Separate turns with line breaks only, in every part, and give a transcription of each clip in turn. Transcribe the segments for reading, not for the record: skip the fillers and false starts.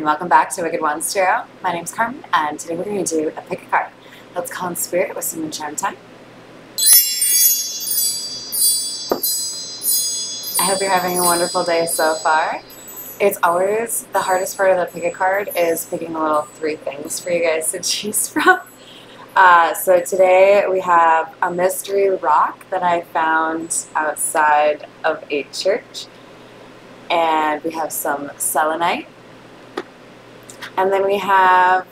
welcome back to Wicked Ones Tarot. My name's Carmen, and today we're going to do a pick a card. Let's call in spirit with some charm time. I hope you're having a wonderful day so far. It's always the hardest part of the pick a card is picking a little three things for you guys to choose from. So today we have a mystery rock that I found outside of a church, and we have some selenite. And then we have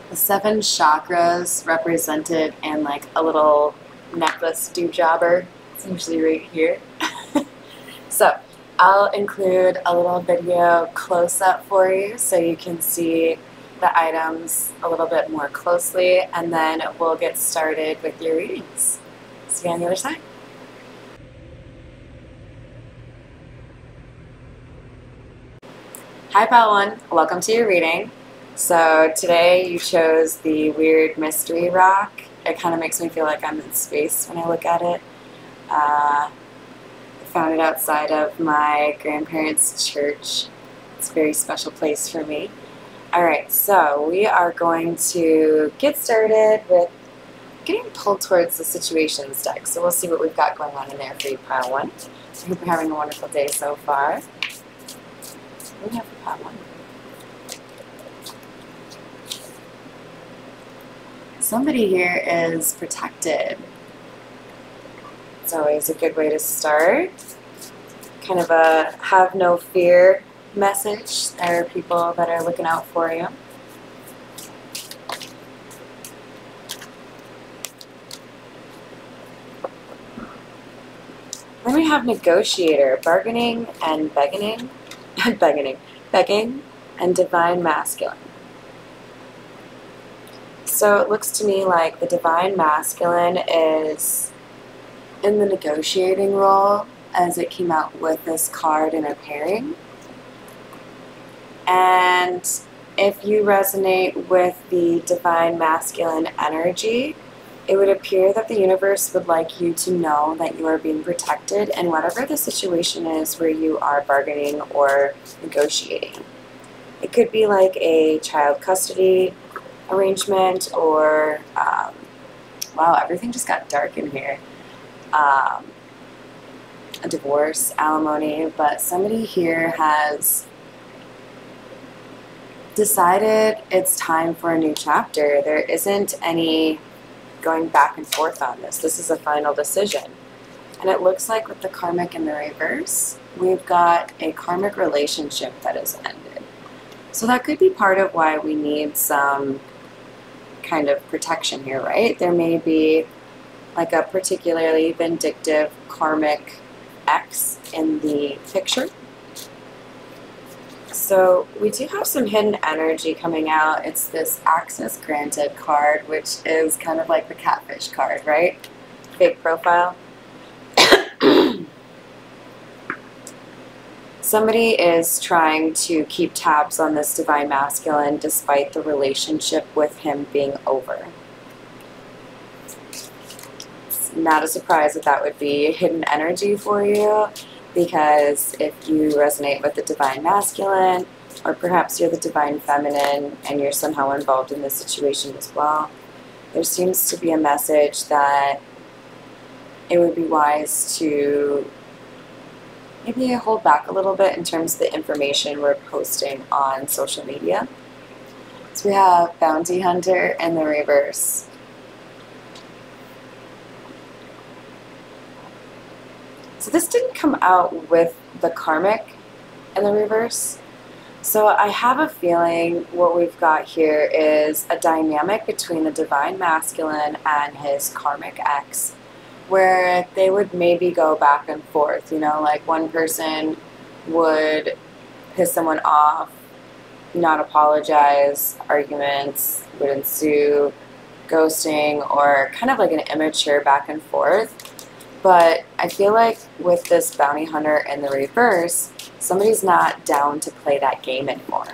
the 7 chakras represented in like a little necklace dewjobber. It's usually right here. So I'll include a little video close-up for you so you can see the items a little bit more closely, and then we'll get started with your readings. See you on the other side. Hi Pile 1, welcome to your reading. So today you chose the weird mystery rock. It kind of makes me feel like I'm in space when I look at it. I found it outside of my grandparents' church. It's a very special place for me. Alright, so we are going to get started with getting pulled towards the situations deck. So we'll see what we've got going on in there for you, Pile 1. I hope you're having a wonderful day so far. What do we have for Pile 1? Somebody here is protected. It's always a good way to start. Kind of a have no fear message. There are people that are looking out for you. Then we have negotiator, bargaining and begging. Begging and divine masculine. So it looks to me like the divine masculine is in the negotiating role as it came out with this card in a pairing. And if you resonate with the divine masculine energy, it would appear that the universe would like you to know that you are being protected in whatever the situation is where you are bargaining or negotiating. It could be like a child custody arrangement or, wow, everything just got dark in here. A divorce, alimony, but somebody here has decided it's time for a new chapter. There isn't any going back and forth on this. This is a final decision. And it looks like with the karmic in the reverse, we've got a karmic relationship that has ended. So that could be part of why we need some kind of protection here, right? There may be like a particularly vindictive karmic ex in the picture. So we do have some hidden energy coming out. It's this access granted card, which is kind of like the catfish card, right? Fake profile. Somebody is trying to keep tabs on this divine masculine despite the relationship with him being over. It's not a surprise that that would be hidden energy for you, because if you resonate with the divine masculine, or perhaps you're the divine feminine and you're somehow involved in this situation as well, there seems to be a message that it would be wise to maybe hold back a little bit in terms of the information we're posting on social media. So we have bounty hunter in the reverse. So this didn't come out with the karmic in the reverse. So I have a feeling what we've got here is a dynamic between the divine masculine and his karmic ex, where they would maybe go back and forth, you know, like one person would piss someone off, not apologize, arguments would ensue, ghosting, or kind of like an immature back and forth. But I feel like with this bounty hunter in the reverse, somebody's not down to play that game anymore.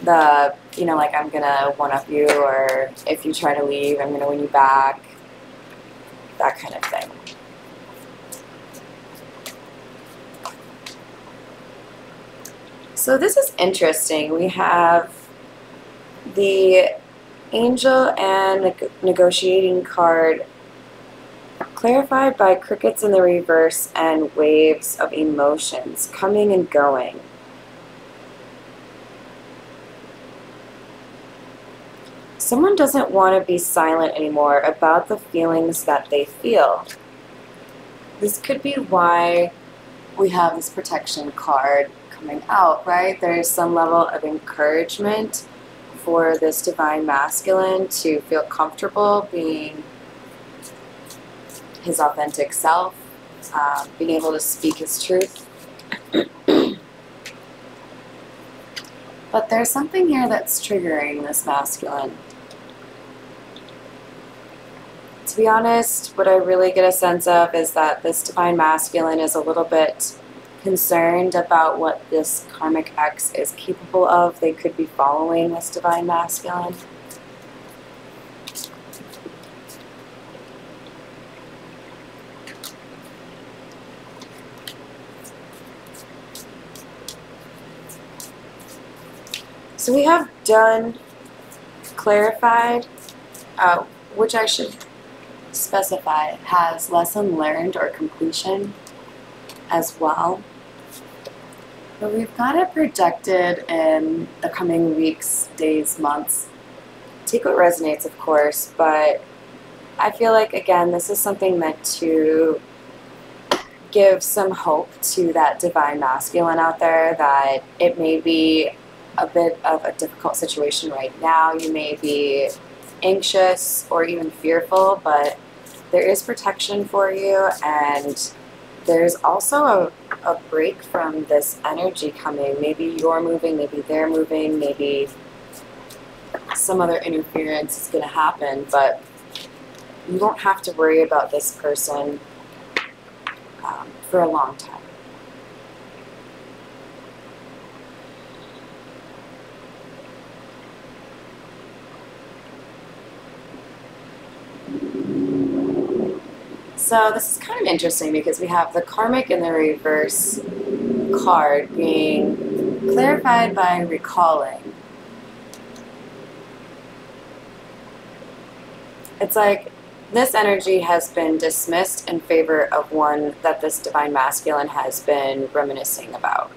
The, you know, like I'm gonna one-up you, or if you try to leave, I'm gonna win you back. That kind of thing. So this is interesting. We have the Angel and Negotiating card clarified by crickets in the reverse and waves of emotions coming and going. Someone doesn't want to be silent anymore about the feelings that they feel. This could be why we have this protection card coming out, right? There's some level of encouragement for this divine masculine to feel comfortable being his authentic self, being able to speak his truth. But there's something here that's triggering this masculine. To be honest, what I really get a sense of is that this divine masculine is a little bit concerned about what this karmic ex is capable of. They could be following this divine masculine. So we have done, clarified, which I should specify has lesson learned or completion as well. But we've got it projected in the coming weeks, days, months. Take what resonates, of course, but I feel like, again, this is something meant to give some hope to that divine masculine out there, that it may be a bit of a difficult situation right now. You may be anxious or even fearful, but there is protection for you, and there's also a break from this energy coming. Maybe you're moving, maybe they're moving, maybe some other interference is going to happen, but you won't have to worry about this person for a long time. So this is kind of interesting because we have the karmic in the reverse card being clarified by recalling. It's like this energy has been dismissed in favor of one that this divine masculine has been reminiscing about.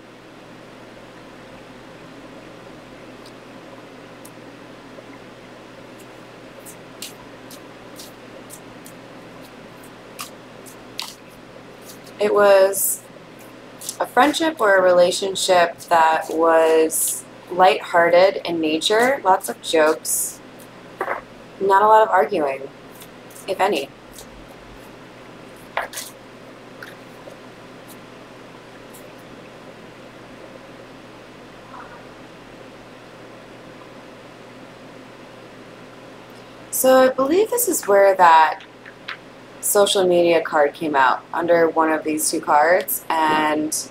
It was a friendship or a relationship that was lighthearted in nature, lots of jokes, not a lot of arguing, if any. So I believe this is where that social media card came out, under one of these two cards, and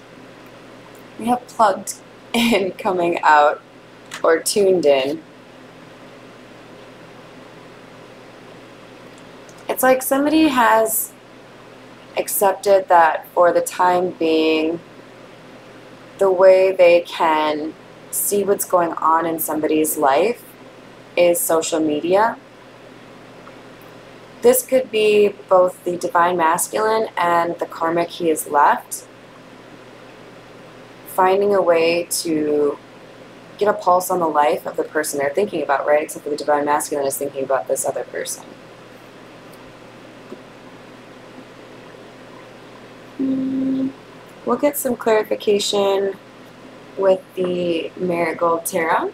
we have plugged in coming out, or tuned in. It's like somebody has accepted that for the time being, the way they can see what's going on in somebody's life is social media. This could be both the divine masculine and the karmic he has left, finding a way to get a pulse on the life of the person they're thinking about, right? Except for the divine masculine is thinking about this other person. We'll get some clarification with the Marigold Tarot.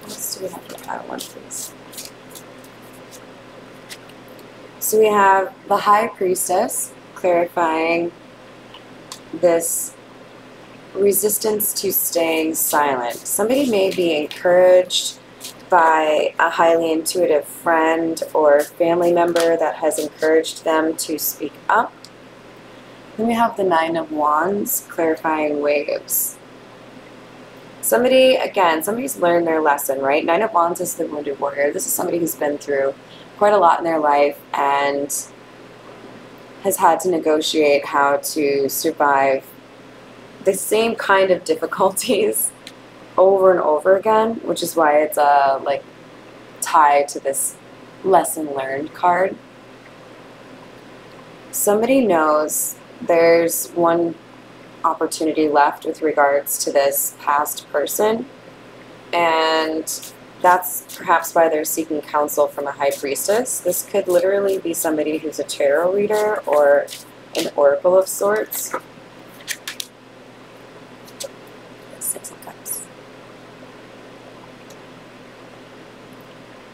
What else do we have for pile one, please? So we have the High Priestess clarifying this resistance to staying silent. Somebody may be encouraged by a highly intuitive friend or family member that has encouraged them to speak up. Then we have the Nine of Wands clarifying waves. Somebody, again, somebody's learned their lesson, right? Nine of Wands is the wounded warrior. This is somebody who's been through quite a lot in their life and has had to negotiate how to survive the same kind of difficulties over and over again, which is why it's like tied to this lesson learned card. Somebody knows there's one opportunity left with regards to this past person, and that's perhaps why they're seeking counsel from a high priestess. This could literally be somebody who's a tarot reader or an oracle of sorts. Six of Cups.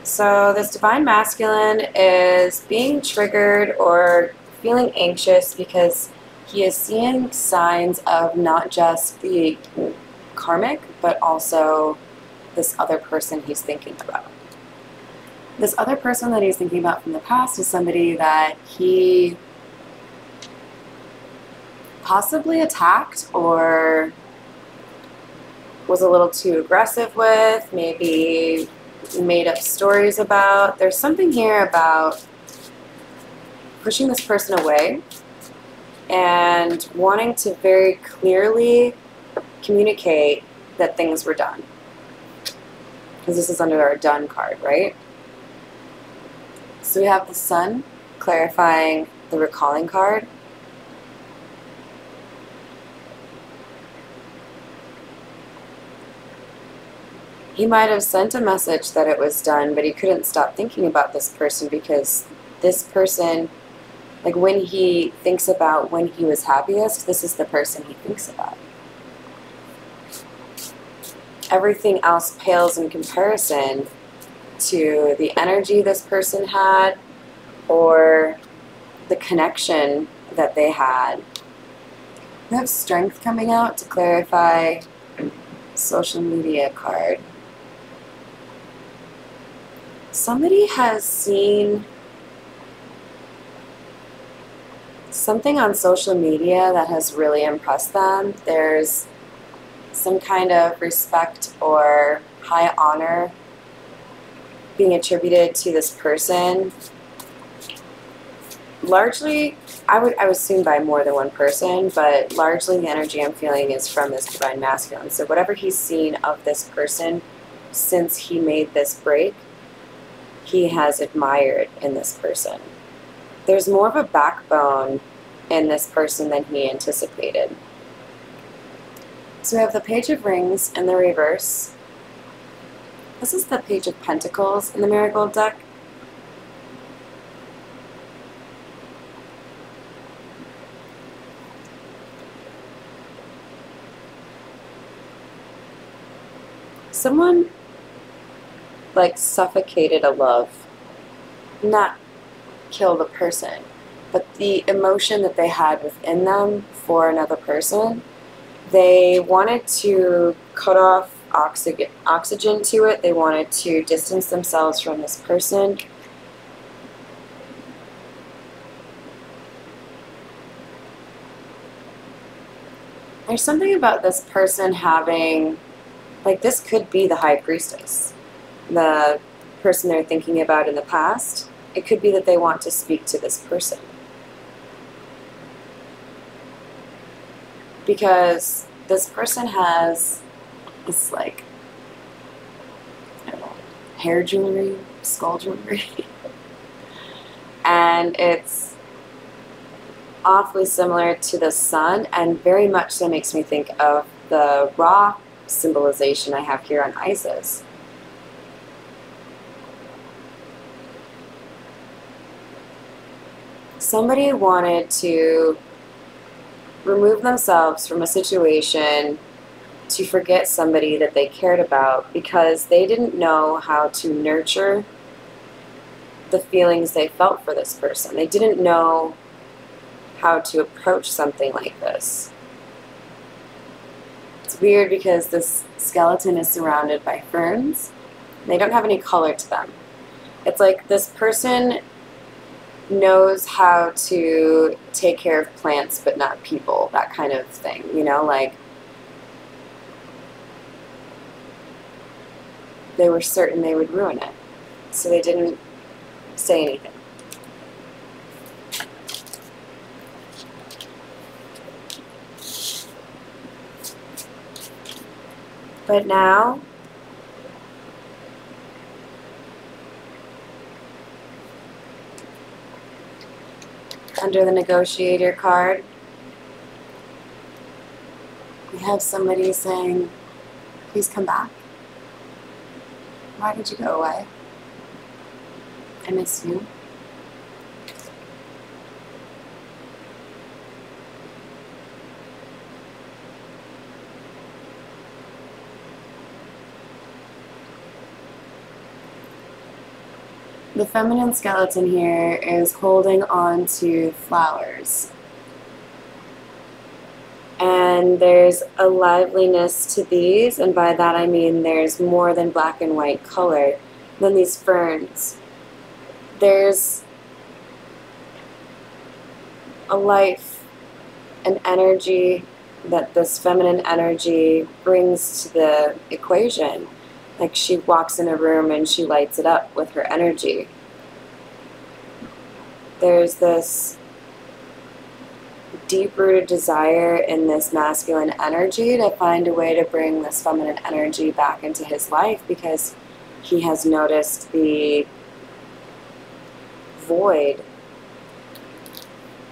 So this divine masculine is being triggered or feeling anxious because he is seeing signs of not just the karmic, but also this other person he's thinking about. This other person that he's thinking about from the past is somebody that he possibly attacked or was a little too aggressive with, maybe made up stories about. There's something here about pushing this person away and wanting to very clearly communicate that things were done. Because this is under our done card, right? So we have the Sun clarifying the recalling card. He might have sent a message that it was done, but he couldn't stop thinking about this person because this person, like when he thinks about when he was happiest, this is the person he thinks about. Everything else pales in comparison to the energy this person had or the connection that they had. We have Strength coming out to clarify social media card. Somebody has seen something on social media that has really impressed them. There's some kind of respect or high honor being attributed to this person. Largely, I would assume by more than one person, but largely the energy I'm feeling is from this divine masculine. So whatever he's seen of this person since he made this break, he has admired in this person. There's more of a backbone in this person than he anticipated. So we have the Page of Rings in the reverse. This is the Page of Pentacles in the Marigold deck. Someone like suffocated a love, not kill the person, but the emotion that they had within them for another person. They wanted to cut off oxygen to it. They wanted to distance themselves from this person. There's something about this person having, like this could be the High Priestess, the person they're thinking about in the past. It could be that they want to speak to this person. Because this person has this, like, I don't know, hair jewelry, skull jewelry. And it's awfully similar to the Sun, and very much so makes me think of the Ra symbolization I have here on Isis. Somebody wanted to remove themselves from a situation to forget somebody that they cared about because they didn't know how to nurture the feelings they felt for this person. They didn't know how to approach something like this. It's weird because this skeleton is surrounded by ferns. They don't have any color to them. It's like this person knows how to take care of plants but not people, that kind of thing, you know, like they were certain they would ruin it, so they didn't say anything. But now, under the negotiator card, we have somebody saying, please come back. Why did you go away? I miss you. The feminine skeleton here is holding on to flowers. And there's a liveliness to these, and by that I mean there's more than black and white color than these ferns. There's a life, an energy that this feminine energy brings to the equation. Like she walks in a room and she lights it up with her energy. There's this deep-rooted desire in this masculine energy to find a way to bring this feminine energy back into his life, because he has noticed the void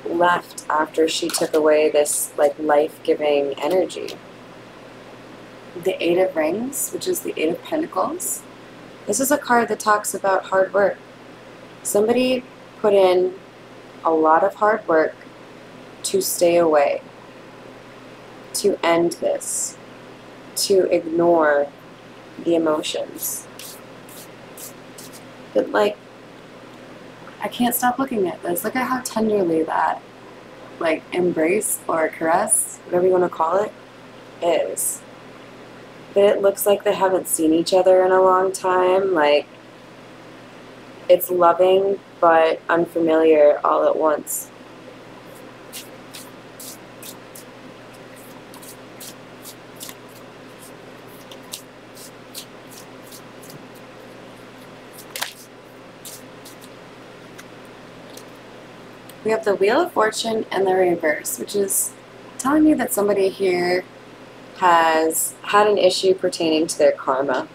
left after she took away this like life-giving energy. The Eight of Rings, which is the Eight of Pentacles. This is a card that talks about hard work. Somebody put in a lot of hard work to stay away, to end this, to ignore the emotions. But like, I can't stop looking at this. Look at how tenderly that, like, embrace or caress, whatever you want to call it, is. But it looks like they haven't seen each other in a long time. Like, it's loving but unfamiliar all at once. We have the Wheel of Fortune and the reverse, which is telling me that somebody here has had an issue pertaining to their karma.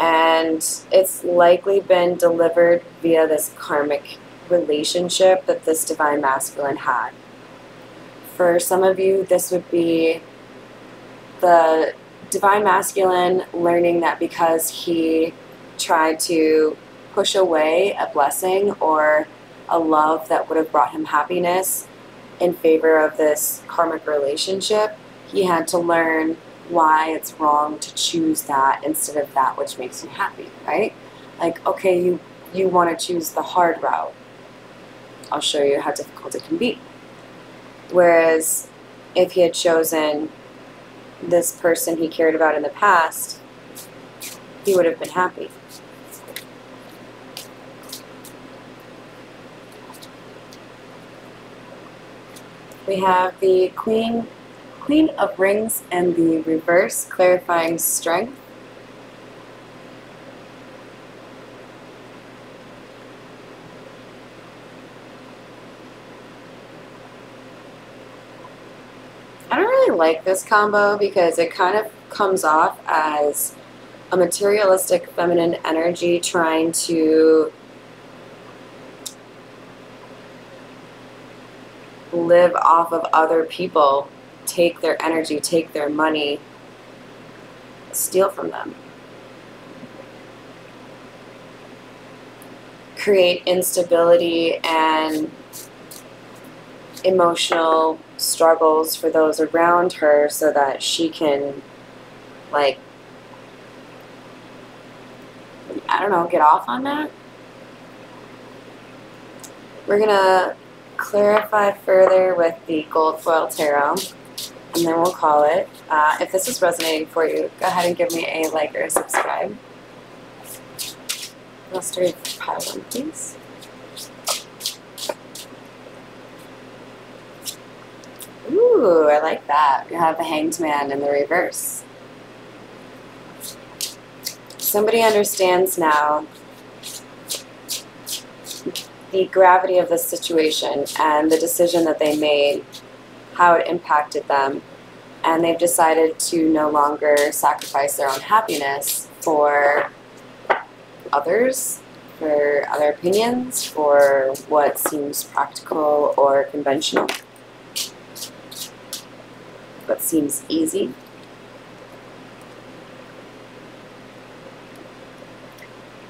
And it's likely been delivered via this karmic relationship that this divine masculine had. For some of you, this would be the divine masculine learning that because he tried to push away a blessing or a love that would have brought him happiness in favor of this karmic relationship, he had to learn why it's wrong to choose that instead of that which makes you happy, right? Like, okay, you want to choose the hard route. I'll show you how difficult it can be. Whereas if he had chosen this person he cared about in the past, he would have been happy. We have the Queen of Rings and the reverse, clarifying strength. I don't really like this combo because it kind of comes off as a materialistic feminine energy trying to live off of other people, take their energy, take their money, steal from them. Create instability and emotional struggles for those around her so that she can, like, I don't know, get off on that. We're gonna clarify further with the gold foil tarot, and then we'll call it. If this is resonating for you, go ahead and give me a like or a subscribe. Let's do pile one, please. Ooh, I like that. You have the Hanged Man in the reverse. Somebody understands now the gravity of this situation and the decision that they made, how it impacted them, and they've decided to no longer sacrifice their own happiness for others, for other opinions, for what seems practical or conventional, what seems easy.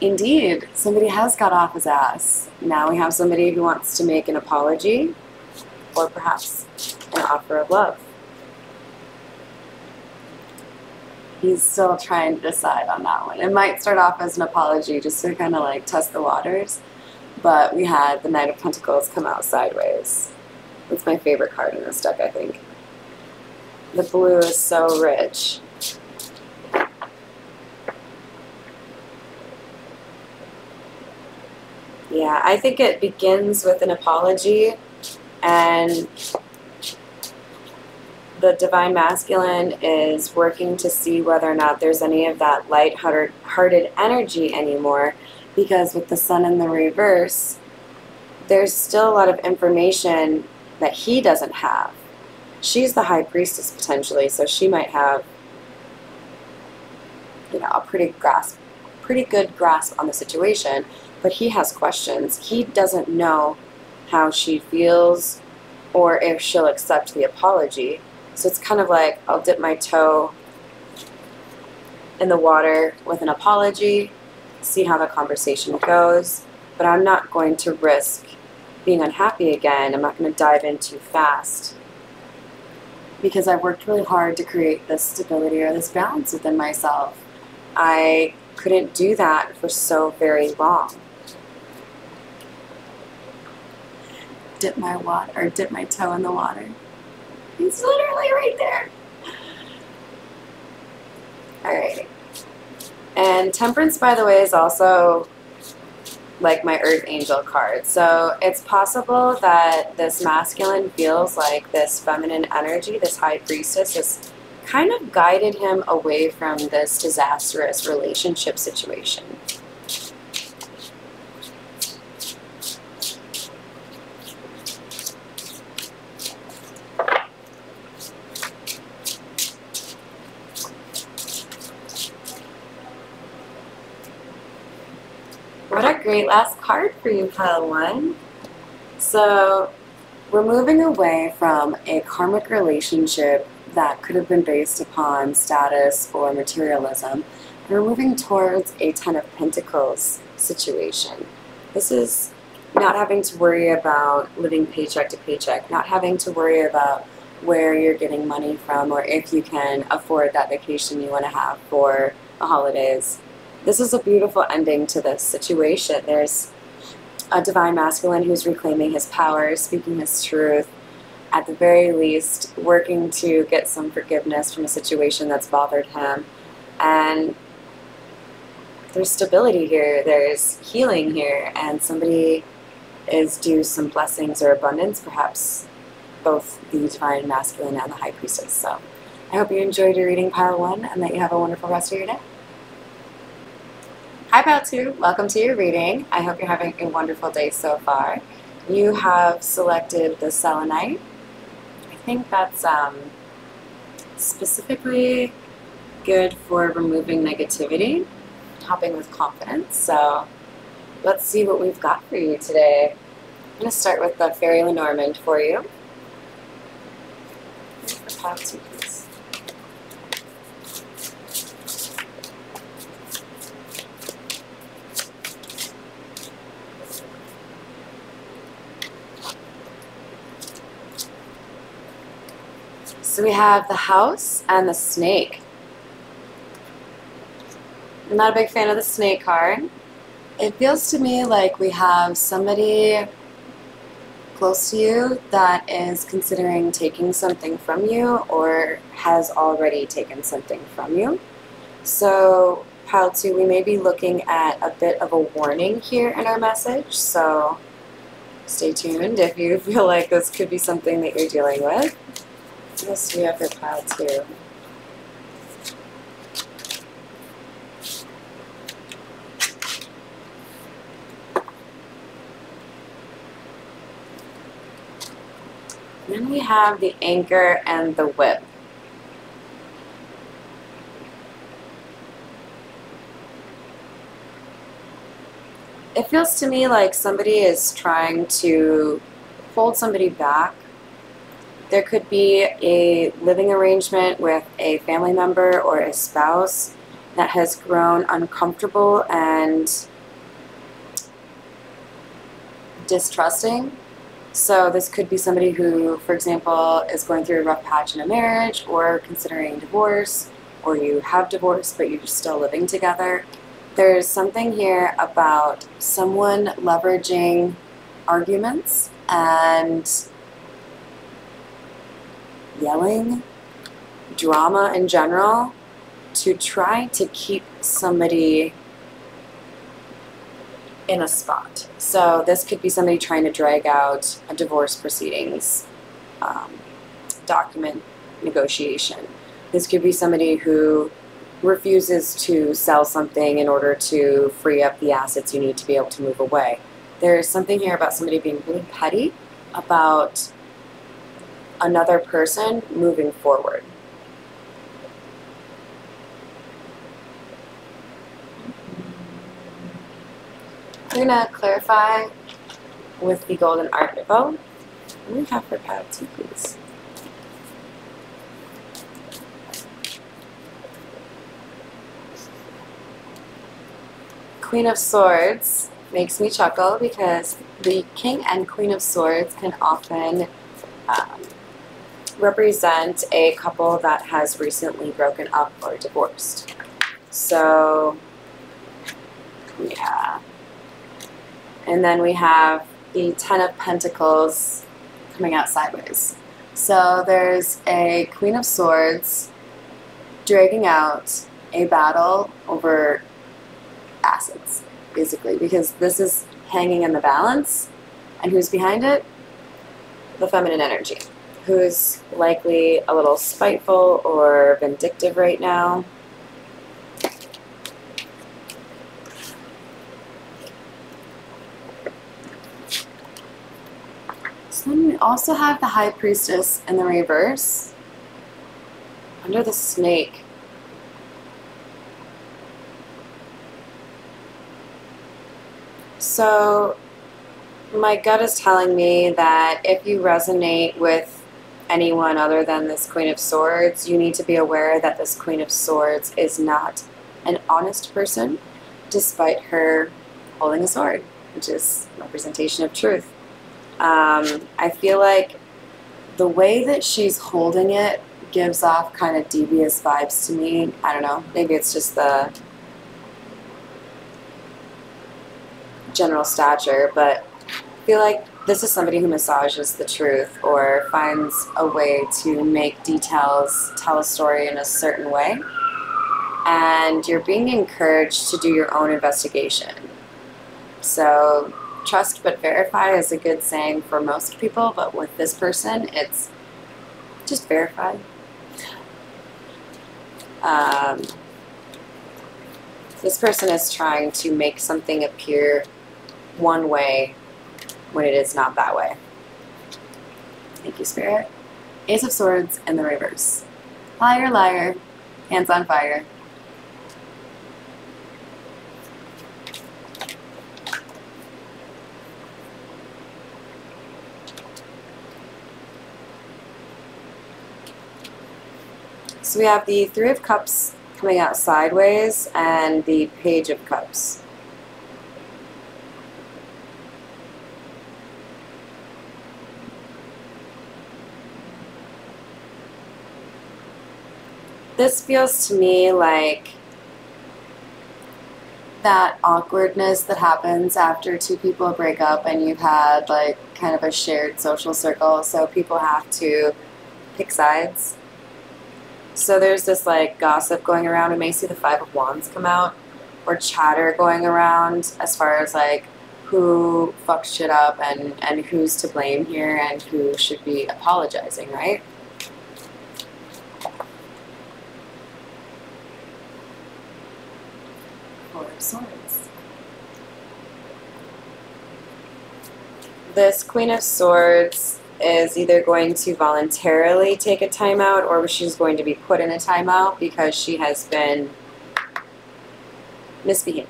Indeed, somebody has got off his ass. Now we have somebody who wants to make an apology, or perhaps an offer of love. He's still trying to decide on that one. It might start off as an apology just to kind of like test the waters, but we had the Knight of Pentacles come out sideways. That's my favorite card in this deck, I think. The blue is so rich. Yeah, I think it begins with an apology, and the Divine Masculine is working to see whether or not there's any of that light-hearted energy anymore, because with the Sun in the reverse, there's still a lot of information that he doesn't have. She's the High Priestess potentially, so she might have, you know, a pretty good grasp on the situation, but he has questions. He doesn't know how she feels or if she'll accept the apology. So it's kind of like, I'll dip my toe in the water with an apology, see how the conversation goes, but I'm not going to risk being unhappy again. I'm not going to dive in too fast, because I've worked really hard to create this stability or this balance within myself. I couldn't do that for so very long. Dip my toe in the water. He's literally right there. Alright. And Temperance, by the way, is also like my Earth Angel card. So it's possible that this masculine feels like this feminine energy, this High Priestess, has kind of guided him away from this disastrous relationship situation. What a great last card for you, Pile 1. So we're moving away from a karmic relationship that could have been based upon status or materialism, and we're moving towards a Ten of Pentacles situation. This is not having to worry about living paycheck to paycheck, not having to worry about where you're getting money from or if you can afford that vacation you want to have for the holidays. This is a beautiful ending to this situation. There's a Divine Masculine who's reclaiming his power, speaking his truth, at the very least working to get some forgiveness from a situation that's bothered him. And there's stability here, there's healing here, and somebody is due some blessings or abundance, perhaps both the Divine Masculine and the High Priestess. So I hope you enjoyed your reading, Pile 1, and that you have a wonderful rest of your day. Hi, Pile 2. Welcome to your reading. I hope you're having a wonderful day so far. You have selected the Selenite. I think that's specifically good for removing negativity, helping with confidence. So let's see what we've got for you today. I'm going to start with the Fairy Lenormand for you. For Pile 2, please. So we have the House and the Snake. I'm not a big fan of the Snake card. It feels to me like we have somebody close to you that is considering taking something from you or has already taken something from you. So, Pile 2, we may be looking at a bit of a warning here in our message, so stay tuned if you feel like this could be something that you're dealing with. What else do we have for Pile 2? Then we have the Anchor and the Whip. It feels to me like somebody is trying to hold somebody back. There could be a living arrangement with a family member or a spouse that has grown uncomfortable and distrusting. So this could be somebody who, for example, is going through a rough patch in a marriage or considering divorce, or you have divorced but you're still living together. There's something here about someone leveraging arguments and yelling, drama in general, to try to keep somebody in a spot. So this could be somebody trying to drag out a divorce proceedings, document negotiation. This could be somebody who refuses to sell something in order to free up the assets you need to be able to move away. There's something here about somebody being really petty about another person moving forward. I'm going to clarify with the Golden Art Nouveau. What do we have for pad 2, please? Queen of Swords makes me chuckle because the King and Queen of Swords can often represent a couple that has recently broken up or divorced. So, yeah. And then we have the Ten of Pentacles coming out sideways. So there's a Queen of Swords dragging out a battle over assets, basically, because this is hanging in the balance. And who's behind it? The feminine energy, who's likely a little spiteful or vindictive right now. So then we also have the High Priestess in the reverse, under the snake. So my gut is telling me that if you resonate with anyone other than this Queen of Swords, you need to be aware that this Queen of Swords is not an honest person, despite her holding a sword, which is a representation of truth. I feel like the way that she's holding it gives off kind of devious vibes to me. I don't know, maybe it's just the general stature, but I feel like this is somebody who massages the truth or finds a way to make details tell a story in a certain way. And you're being encouraged to do your own investigation. So trust but verify is a good saying for most people, but with this person, it's just verify. This person is trying to make something appear one way when it is not that way. Thank you, Spirit. Ace of Swords in the reverse. Liar, liar, hands on fire. So we have the Three of Cups coming out sideways and the Page of Cups. This feels to me like that awkwardness that happens after two people break up and you've had like kind of a shared social circle, so people have to pick sides. So there's this like gossip going around. We may see the Five of Wands come out, or chatter going around as far as like who fucks shit up and who's to blame here and who should be apologizing, right? Four of Swords. This Queen of Swords is either going to voluntarily take a timeout or she's going to be put in a timeout because she has been misbehaving.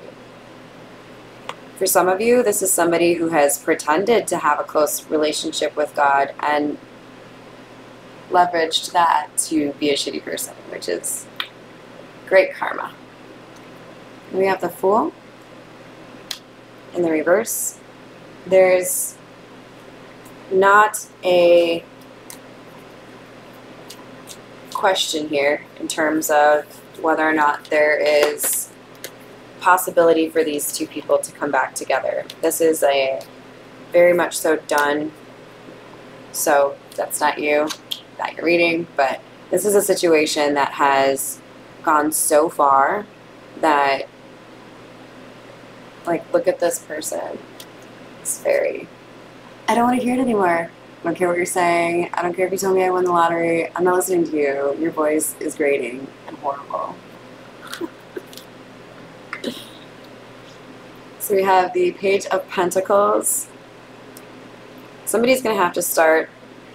For some of you, this is somebody who has pretended to have a close relationship with God and leveraged that to be a shitty person, which is great karma. We have the Fool in the reverse. There's not a question here in terms of whether or not there is possibility for these two people to come back together. This is a very much so done. So that's not you, not your reading, but this is a situation that has gone so far that, like, look at this person. It's very, I don't want to hear it anymore. I don't care what you're saying. I don't care if you tell me I won the lottery. I'm not listening to you. Your voice is grating and horrible. So we have the Page of Pentacles. Somebody's going to have to start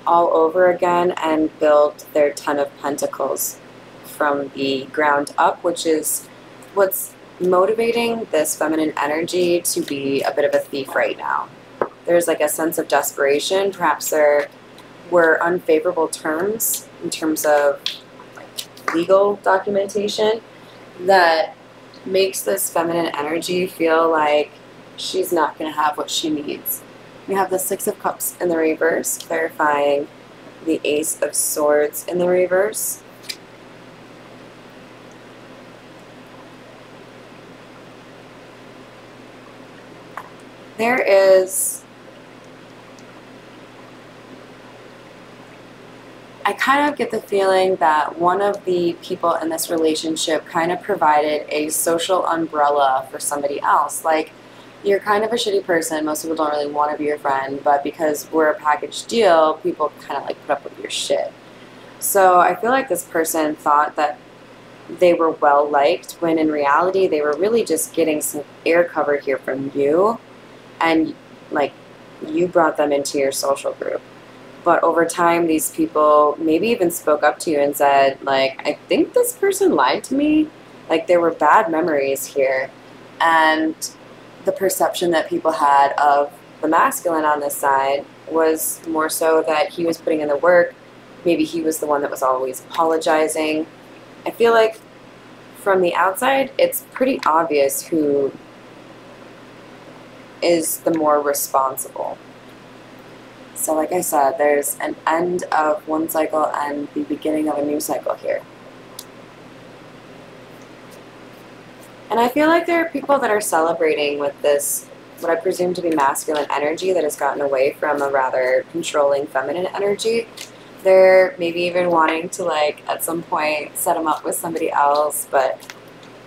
all over again and build their Ten of Pentacles from the ground up, which is what's motivating this feminine energy to be a bit of a thief right now. There's like a sense of desperation. Perhaps there were unfavorable terms in terms of legal documentation that makes this feminine energy feel like she's not going to have what she needs. We have the Six of Cups in the reverse, clarifying the Ace of Swords in the reverse. There is, I kind of get the feeling that one of the people in this relationship kind of provided a social umbrella for somebody else. Like, you're kind of a shitty person. Most people don't really want to be your friend, but because we're a package deal, people kind of like put up with your shit. So I feel like this person thought that they were well liked, when in reality they were really just getting some air cover here from you, and like you brought them into your social group. But over time, these people maybe even spoke up to you and said, like, I think this person lied to me. Like, there were bad memories here. And the perception that people had of the masculine on this side was more so that he was putting in the work. Maybe he was the one that was always apologizing. I feel like from the outside, it's pretty obvious who is the more responsible. So like I said, there's an end of one cycle and the beginning of a new cycle here. And I feel like there are people that are celebrating with this, what I presume to be masculine energy that has gotten away from a rather controlling feminine energy. They're maybe even wanting to, like, at some point set them up with somebody else, but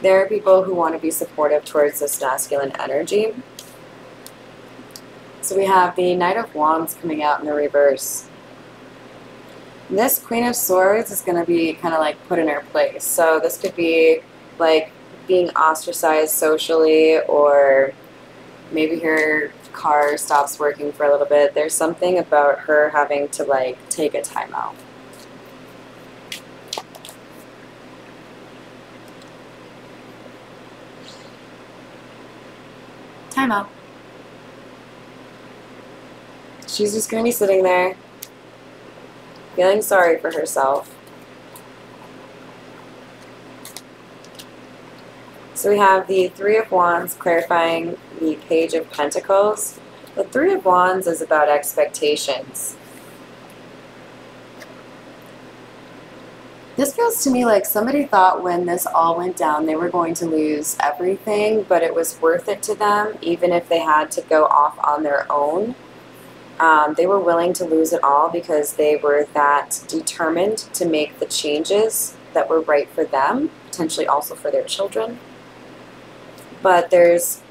there are people who want to be supportive towards this masculine energy. So we have the Knight of Wands coming out in the reverse. This Queen of Swords is going to be kind of like put in her place. So this could be like being ostracized socially, or maybe her car stops working for a little bit. There's something about her having to like take a time out. Time out. She's just going to be sitting there, feeling sorry for herself. So we have the Three of Wands clarifying the Page of Pentacles. The Three of Wands is about expectations. This feels to me like somebody thought when this all went down they were going to lose everything, but it was worth it to them, even if they had to go off on their own. They were willing to lose it all because they were that determined to make the changes that were right for them, potentially also for their children. But there's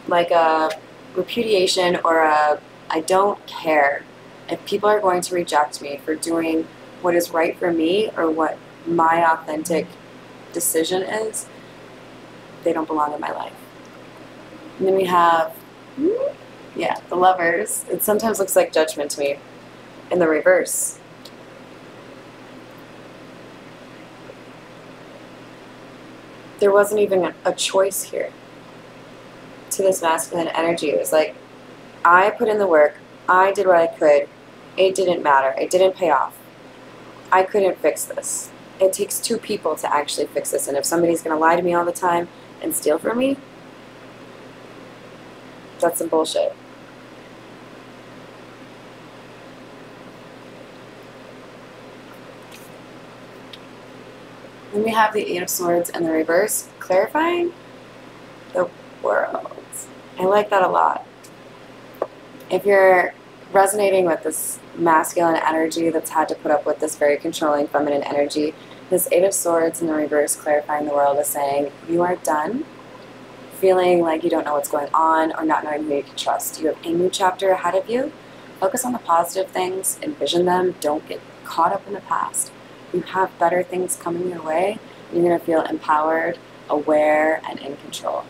like a repudiation or a I don't care. If people are going to reject me for doing what is right for me or what my authentic decision is, they don't belong in my life. And then we have, yeah, the Lovers. It sometimes looks like Judgment to me in the reverse. There wasn't even a choice here to this masculine energy. It was like, I put in the work, I did what I could, it didn't matter, it didn't pay off. I couldn't fix this. It takes two people to actually fix this, and if somebody's going to lie to me all the time and steal from me, that's some bullshit. Then we have the Eight of Swords in the reverse, clarifying the world. I like that a lot. If you're resonating with this masculine energy that's had to put up with this very controlling feminine energy, this Eight of Swords in the reverse, clarifying the world, is saying you are done feeling like you don't know what's going on or not knowing who you can trust. You have a new chapter ahead of you. Focus on the positive things, envision them, don't get caught up in the past. You have better things coming your way. You're going to feel empowered, aware, and in control.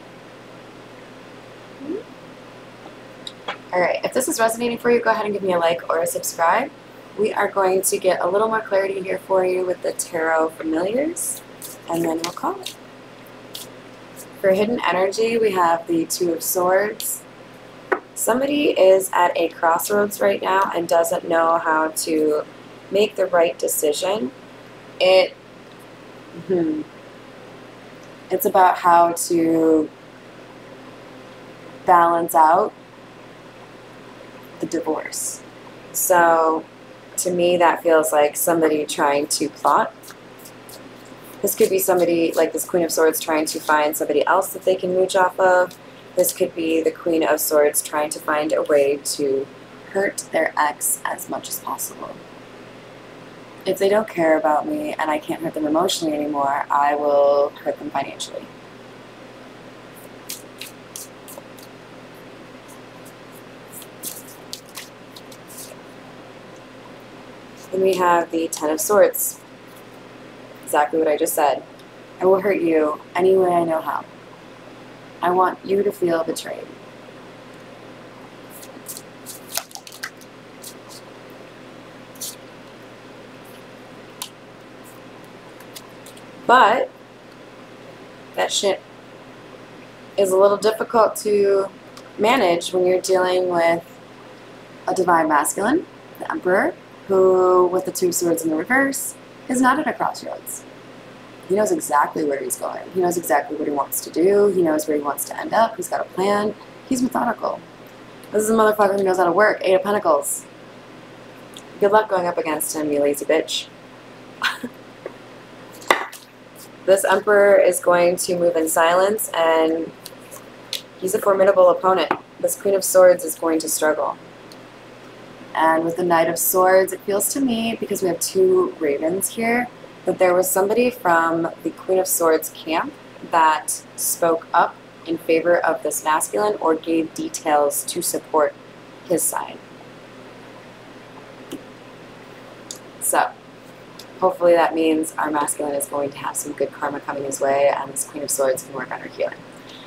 Alright, if this is resonating for you, go ahead and give me a like or a subscribe. We are going to get a little more clarity here for you with the Tarot Familiars, and then we'll call it. For hidden energy, we have the Two of Swords. Somebody is at a crossroads right now and doesn't know how to make the right decision. It's about how to balance out the divorce. So to me, that feels like somebody trying to plot. This could be somebody like this Queen of Swords trying to find somebody else that they can mooch off of. This could be the Queen of Swords trying to find a way to hurt their ex as much as possible. If they don't care about me and I can't hurt them emotionally anymore, I will hurt them financially. Then we have the Ten of Swords. Exactly what I just said. I will hurt you any way I know how. I want you to feel betrayed. But that shit is a little difficult to manage when you're dealing with a divine masculine, the Emperor, who, with the Two of Swords in the reverse, is not at a crossroads. He knows exactly where he's going. He knows exactly what he wants to do. He knows where he wants to end up. He's got a plan. He's methodical. This is a motherfucker who knows how to work. Eight of Pentacles. Good luck going up against him, you lazy bitch. This Emperor is going to move in silence, and he's a formidable opponent. This Queen of Swords is going to struggle. And with the Knight of Swords, it feels to me, because we have two ravens here, that there was somebody from the Queen of Swords camp that spoke up in favor of this masculine or gave details to support his side. So, hopefully that means our masculine is going to have some good karma coming his way, and this Queen of Swords can work on her healing.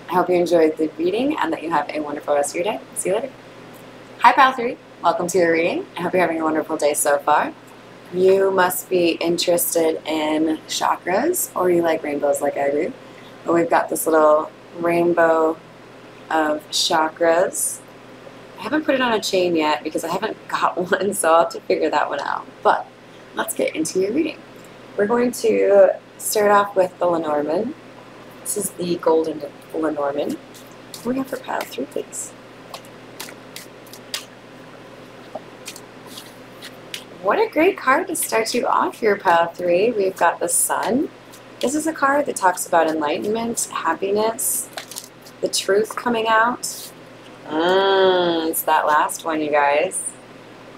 I hope you enjoyed the reading and that you have a wonderful rest of your day. See you later. Hi, Pile 3. Welcome to your reading. I hope you're having a wonderful day so far. You must be interested in chakras, or you like rainbows like I do. But we've got this little rainbow of chakras. I haven't put it on a chain yet because I haven't got one, so I'll have to figure that one out. But let's get into your reading. We're going to start off with the Lenormand. This is the Golden Lenormand. What do we have for Pile 3, please? What a great card to start you off here, Pile 3. We've got the Sun. This is a card that talks about enlightenment, happiness, the truth coming out. It's that last one, you guys.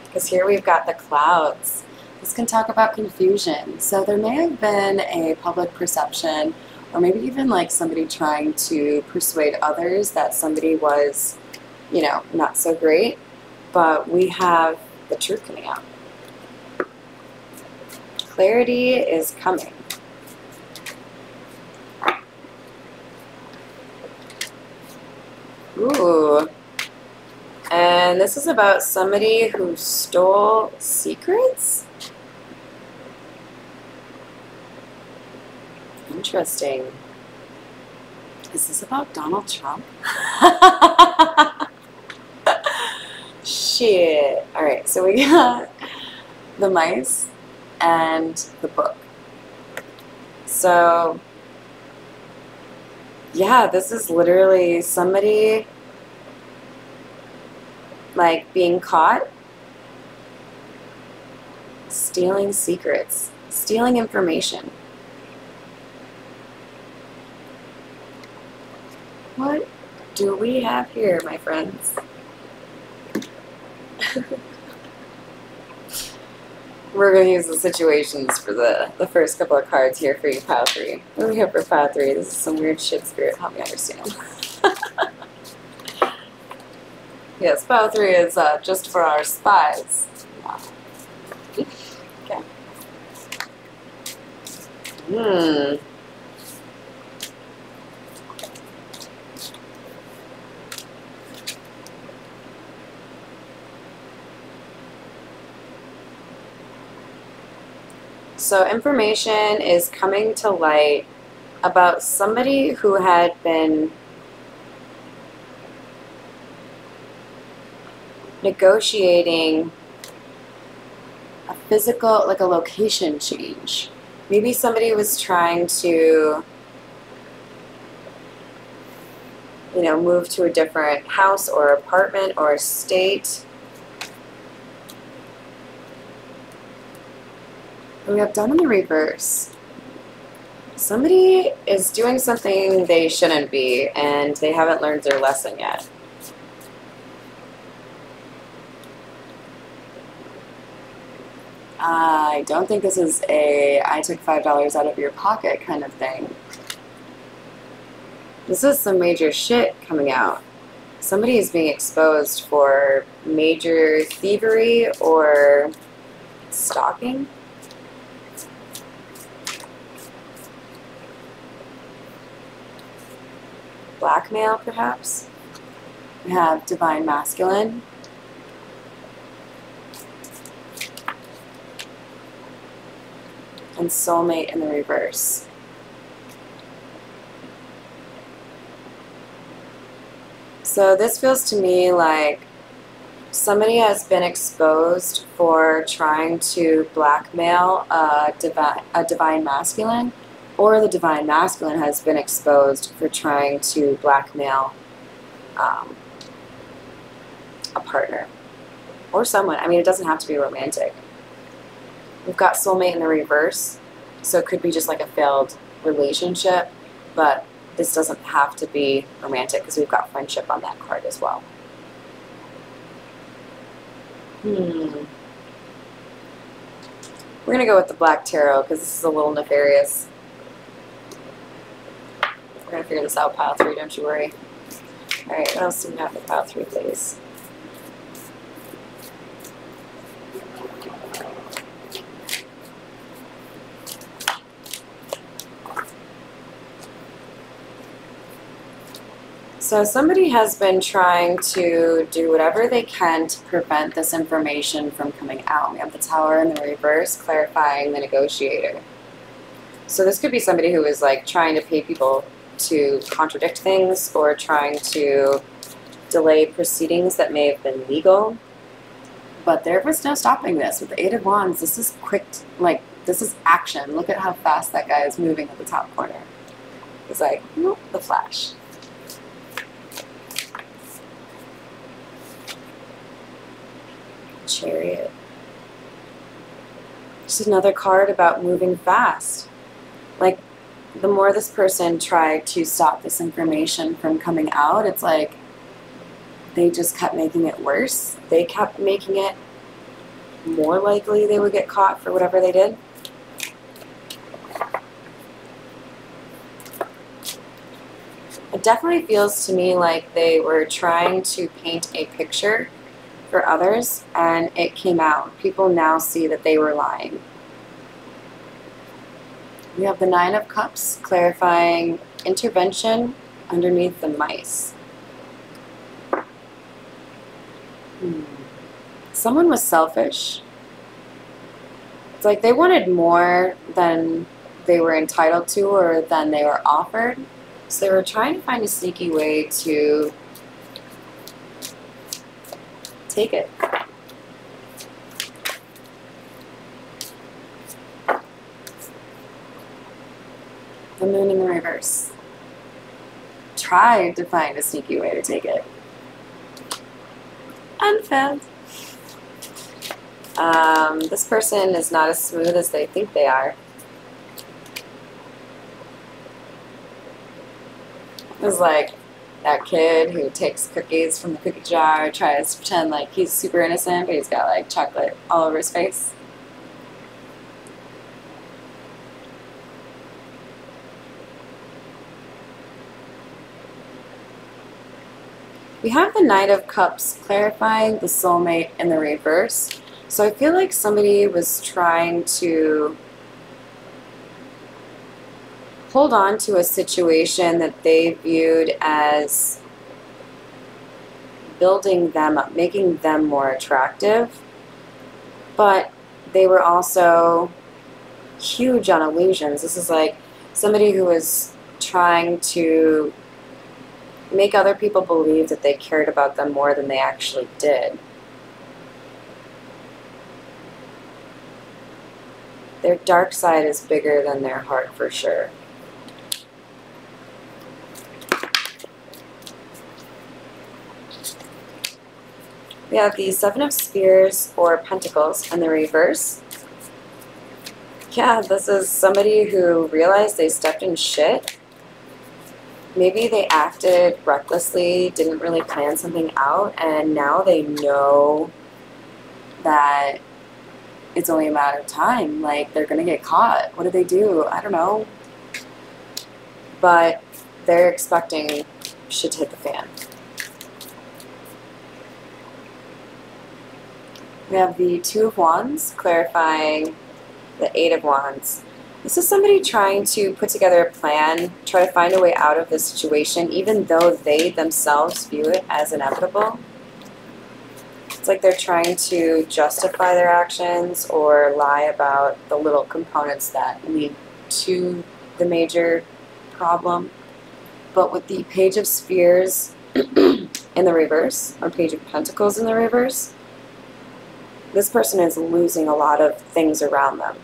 Because here we've got the Clouds. This can talk about confusion. So there may have been a public perception, or maybe even like somebody trying to persuade others that somebody was, you know, not so great. But we have the truth coming out. Clarity is coming. Ooh. And this is about somebody who stole secrets? Interesting. Is this about Donald Trump? Shit. Alright, so we got the mice and the book. So, yeah, this is literally somebody like being caught stealing secrets, stealing information. What do we have here, my friends? We're going to use the situations for the first couple of cards here for you, pile 3. What do we have for pile 3? This is some weird shit, Spirit. Help me understand. Yes, pile 3 is just for our spies. Okay. So information is coming to light about somebody who had been negotiating a physical, like a location change. Maybe somebody was trying to, you know, move to a different house or apartment or state. We have done in the reverse. Somebody is doing something they shouldn't be, and they haven't learned their lesson yet. I don't think this is a I took $5 out of your pocket kind of thing. This is some major shit coming out. Somebody is being exposed for major thievery or stalking. Blackmail, perhaps. We have divine masculine. And soulmate in the reverse. So this feels to me like somebody has been exposed for trying to blackmail a divine masculine, or the divine masculine has been exposed for trying to blackmail a partner or someone. I mean, it doesn't have to be romantic. We've got soulmate in the reverse, so it could be just like a failed relationship, but this doesn't have to be romantic because we've got friendship on that card as well. We're going to go with the Black Tarot because this is a little nefarious. We're going to figure this out, pile 3, don't you worry. Alright, what else do we have for pile 3, please? So somebody has been trying to do whatever they can to prevent this information from coming out. We have the Tower in the reverse, clarifying the negotiator. So this could be somebody who is like trying to pay people to contradict things or trying to delay proceedings that may have been legal. But there was no stopping this. With the 8 of Wands, this is quick, like, this is action. Look at how fast that guy is moving at the top corner. It's like, whoop, the flash. Chariot. Just another card about moving fast. Like, the more this person tried to stop this information from coming out, it's like they just kept making it worse. They kept making it more likely they would get caught for whatever they did. It definitely feels to me like they were trying to paint a picture for others, and it came out. People now see that they were lying. We have the 9 of Cups, clarifying intervention underneath the mice. Someone was selfish. It's like they wanted more than they were entitled to or than they were offered. So they were trying to find a sneaky way to take it. The moon in the reverse. Tried to find a sneaky way to take it. Unfound. This person is not as smooth as they think they are. It's like that kid who takes cookies from the cookie jar, tries to pretend like he's super innocent, but he's got like chocolate all over his face. We have the Knight of Cups clarifying the soulmate in the reverse. So I feel like somebody was trying to hold on to a situation that they viewed as building them up, making them more attractive, but they were also huge on illusions. This is like somebody who was trying to make other people believe that they cared about them more than they actually did. Their dark side is bigger than their heart for sure. We have the Seven of Spears or Pentacles in the reverse. Yeah, this is somebody who realized they stepped in shit. Maybe they acted recklessly, didn't really plan something out, and now they know that it's only a matter of time. Like, they're going to get caught. What do they do? I don't know. But they're expecting shit to hit the fan. We have the Two of Wands clarifying the Eight of Wands. This is somebody trying to put together a plan, try to find a way out of this situation, even though they themselves view it as inevitable. It's like they're trying to justify their actions or lie about the little components that lead to the major problem. But with the Page of Spears in the reverse, or Page of Pentacles in the reverse, this person is losing a lot of things around them.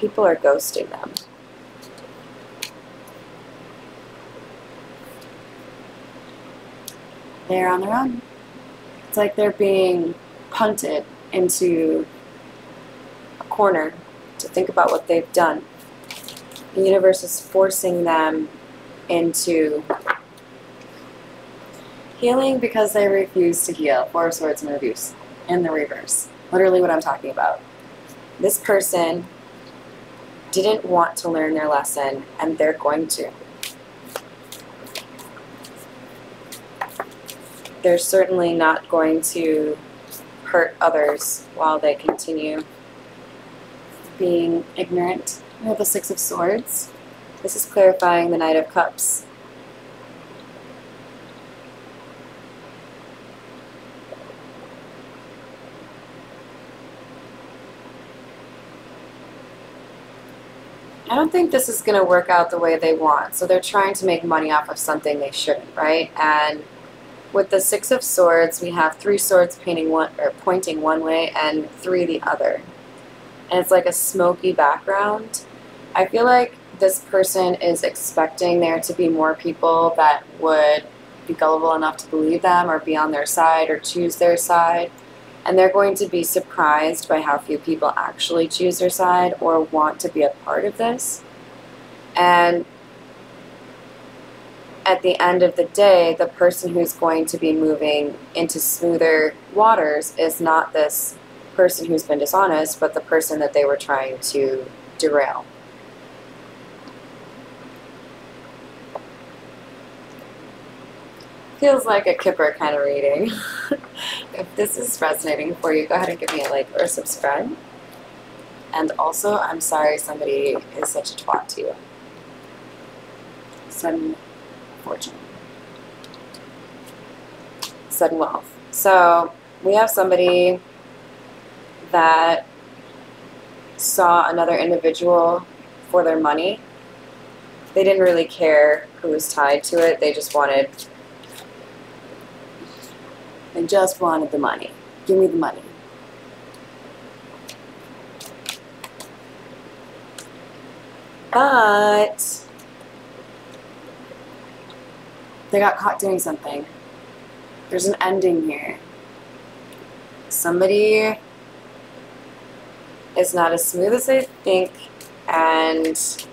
People are ghosting them. They're on their own. It's like they're being punted into a corner to think about what they've done. The universe is forcing them into healing because they refuse to heal. Four of Swords in the reverse. Literally what I'm talking about. This person didn't want to learn their lesson, and they're going to. They're certainly not going to hurt others while they continue being ignorant. We have the Six of Swords. This is clarifying the Knight of Cups. I don't think this is going to work out the way they want. So they're trying to make money off of something they shouldn't, right? And with the Six of Swords, we have three swords pointing one way and three the other. And it's like a smoky background. I feel like this person is expecting there to be more people that would be gullible enough to believe them or be on their side or choose their side. And they're going to be surprised by how few people actually choose their side or want to be a part of this. And at the end of the day, the person who's going to be moving into smoother waters is not this person who's been dishonest, but the person that they were trying to derail. Feels like a Kipper kind of reading. If this is resonating for you, go ahead and give me a like or subscribe. And also, I'm sorry somebody is such a twat to you. Sudden fortune. Sudden wealth. So, we have somebody that saw another individual for their money. They didn't really care who was tied to it. They just wanted the money. Give me the money. But they got caught doing something. There's an ending here. Somebody is not as smooth as they think, and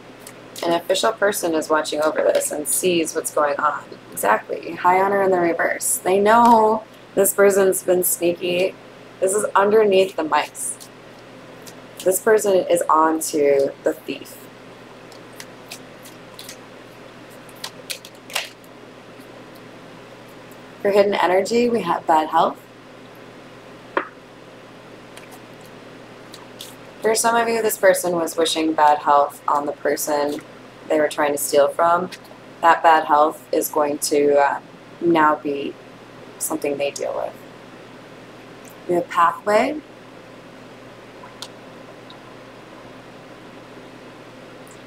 an official person is watching over this and sees what's going on. Exactly. High honor in the reverse. They know this person's been sneaky. This is underneath the mics. This person is on to the thief. For hidden energy, we have bad health. For some of you, this person was wishing bad health on the person they were trying to steal from. That bad health is going to now be something they deal with. We have pathway.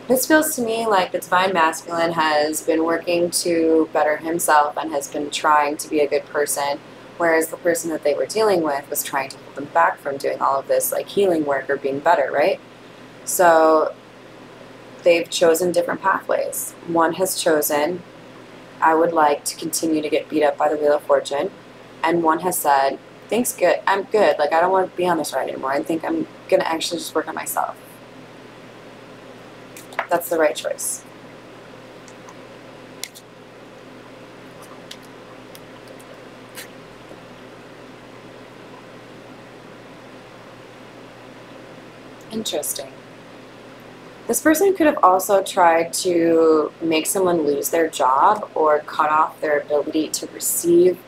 This feels to me like the Divine Masculine has been working to better himself and has been trying to be a good person, whereas the person that they were dealing with was trying to hold them back from doing all of this like healing work or being better, right? So they've chosen different pathways. One has chosen, I would like to continue to get beat up by the Wheel of Fortune, and one has said, thanks, good, I'm good, like I don't want to be on this ride anymore. I think I'm gonna actually just work on myself. That's the right choice. Interesting. This person could have also tried to make someone lose their job or cut off their ability to receive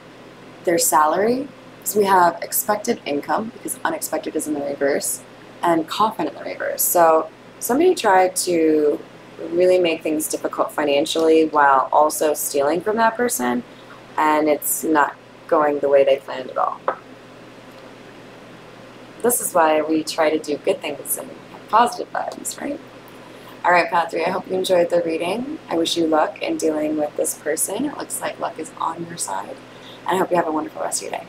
their salary. So we have expected income, because unexpected is in the reverse, and coffin in the reverse. So somebody tried to really make things difficult financially while also stealing from that person, and it's not going the way they planned at all. This is why we try to do good things and have positive vibes, right? Alright, Path 3, I hope you enjoyed the reading. I wish you luck in dealing with this person. It looks like luck is on your side. And I hope you have a wonderful rest of your day.